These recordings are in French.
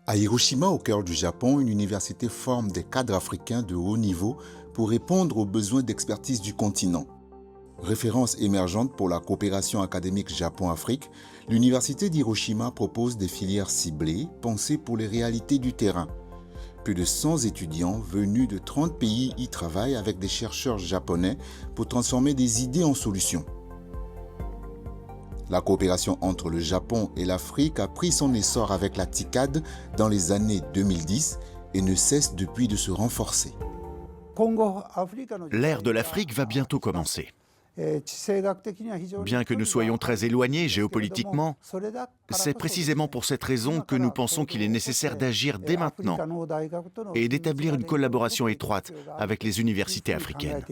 À Hiroshima, au cœur du Japon, une université forme des cadres africains de haut niveau pour répondre aux besoins d'expertise du continent. Référence émergente pour la coopération académique Japon-Afrique, l'université d'Hiroshima propose des filières ciblées pensées pour les réalités du terrain. Plus de 100 étudiants venus de 30 pays y travaillent avec des chercheurs japonais pour transformer des idées en solutions. La coopération entre le Japon et l'Afrique a pris son essor avec la TICAD dans les années 2010 et ne cesse depuis de se renforcer. L'ère de l'Afrique va bientôt commencer. Bien que nous soyons très éloignés géopolitiquement, c'est précisément pour cette raison que nous pensons qu'il est nécessaire d'agir dès maintenant et d'établir une collaboration étroite avec les universités africaines.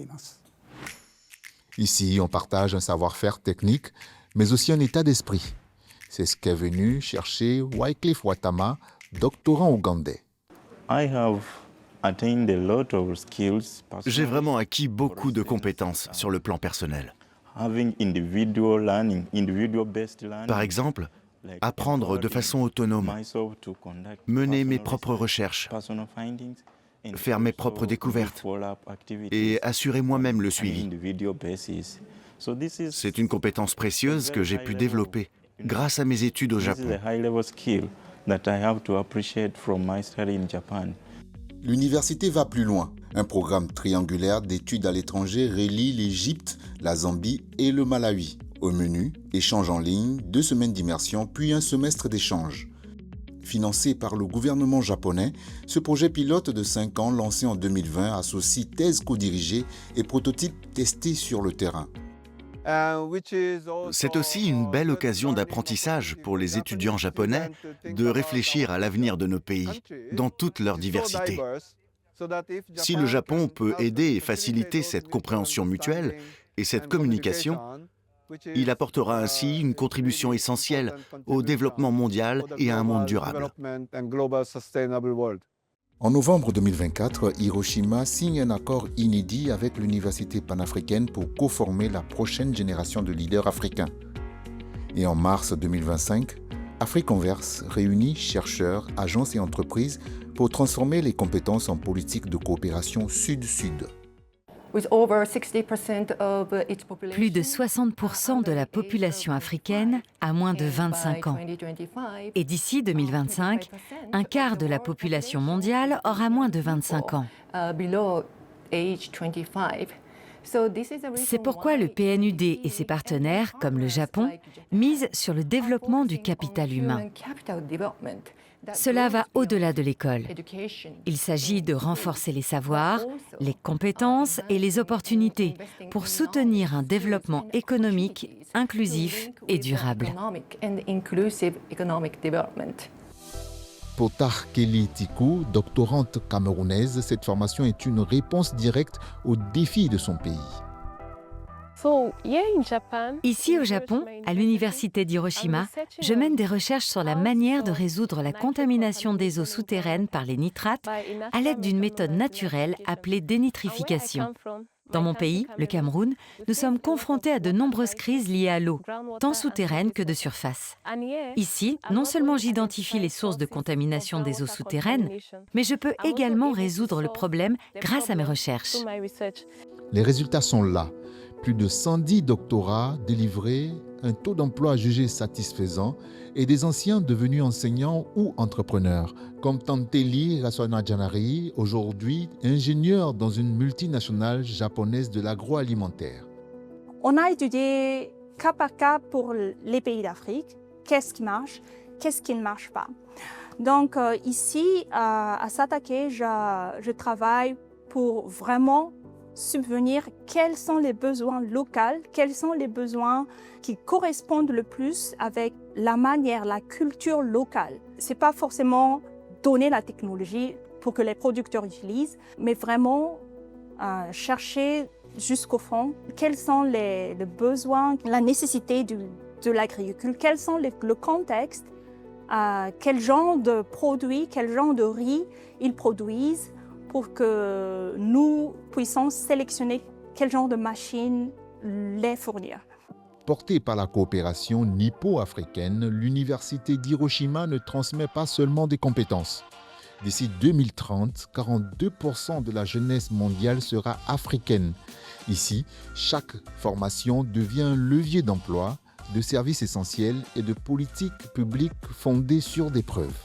Ici, on partage un savoir-faire technique, mais aussi un état d'esprit. C'est ce qu'est venu chercher Wycliffe Watama, doctorant ougandais. J'ai vraiment acquis beaucoup de compétences sur le plan personnel. Par exemple, apprendre de façon autonome, mener mes propres recherches, faire mes propres découvertes et assurer moi-même le suivi. C'est une compétence précieuse que j'ai pu développer grâce à mes études au Japon. L'université va plus loin. Un programme triangulaire d'études à l'étranger relie l'Égypte, la Zambie et le Malawi. Au menu, échange en ligne, 2 semaines d'immersion, puis un semestre d'échange. Financé par le gouvernement japonais, ce projet pilote de 5 ans lancé en 2020 associe thèse co-dirigée et prototypes testés sur le terrain. C'est aussi une belle occasion d'apprentissage pour les étudiants japonais de réfléchir à l'avenir de nos pays, dans toute leur diversité. Si le Japon peut aider et faciliter cette compréhension mutuelle et cette communication, il apportera ainsi une contribution essentielle au développement mondial et à un monde durable. En novembre 2024, Hiroshima signe un accord inédit avec l'Université panafricaine pour co-former la prochaine génération de leaders africains. Et en mars 2025, Africonverse réunit chercheurs, agences et entreprises pour transformer les compétences en politique de coopération sud-sud. Plus de 60% de la population africaine a moins de 25 ans. Et d'ici 2025, un quart de la population mondiale aura moins de 25 ans. C'est pourquoi le PNUD et ses partenaires, comme le Japon, misent sur le développement du capital humain. Cela va au-delà de l'école. Il s'agit de renforcer les savoirs, les compétences et les opportunités pour soutenir un développement économique, inclusif et durable. Pour Tarkeli Tiku, doctorante camerounaise, cette formation est une réponse directe aux défis de son pays. Ici au Japon, à l'université d'Hiroshima, je mène des recherches sur la manière de résoudre la contamination des eaux souterraines par les nitrates à l'aide d'une méthode naturelle appelée dénitrification. Dans mon pays, le Cameroun, nous sommes confrontés à de nombreuses crises liées à l'eau, tant souterraine que de surface. Ici, non seulement j'identifie les sources de contamination des eaux souterraines, mais je peux également résoudre le problème grâce à mes recherches. Les résultats sont là. Plus de 110 doctorats délivrés, un taux d'emploi jugé satisfaisant et des anciens devenus enseignants ou entrepreneurs, comme Tanteli Raswanajanari, aujourd'hui ingénieur dans une multinationale japonaise de l'agroalimentaire. On a étudié cas par cas pour les pays d'Afrique, qu'est-ce qui marche, qu'est-ce qui ne marche pas. Donc ici, à Satake, je travaille pour vraiment subvenir quels sont les besoins locaux, quels sont les besoins qui correspondent le plus avec la manière, la culture locale. Ce n'est pas forcément donner la technologie pour que les producteurs utilisent, mais vraiment chercher jusqu'au fond quels sont les besoins, la nécessité de l'agriculture, quels sont le contexte, quel genre de produits, quel genre de riz ils produisent, pour que nous puissions sélectionner quel genre de machines les fournir. Portée par la coopération nippo-africaine, l'université d'Hiroshima ne transmet pas seulement des compétences. D'ici 2030, 42% de la jeunesse mondiale sera africaine. Ici, chaque formation devient un levier d'emploi, de services essentiels et de politiques publiques fondées sur des preuves.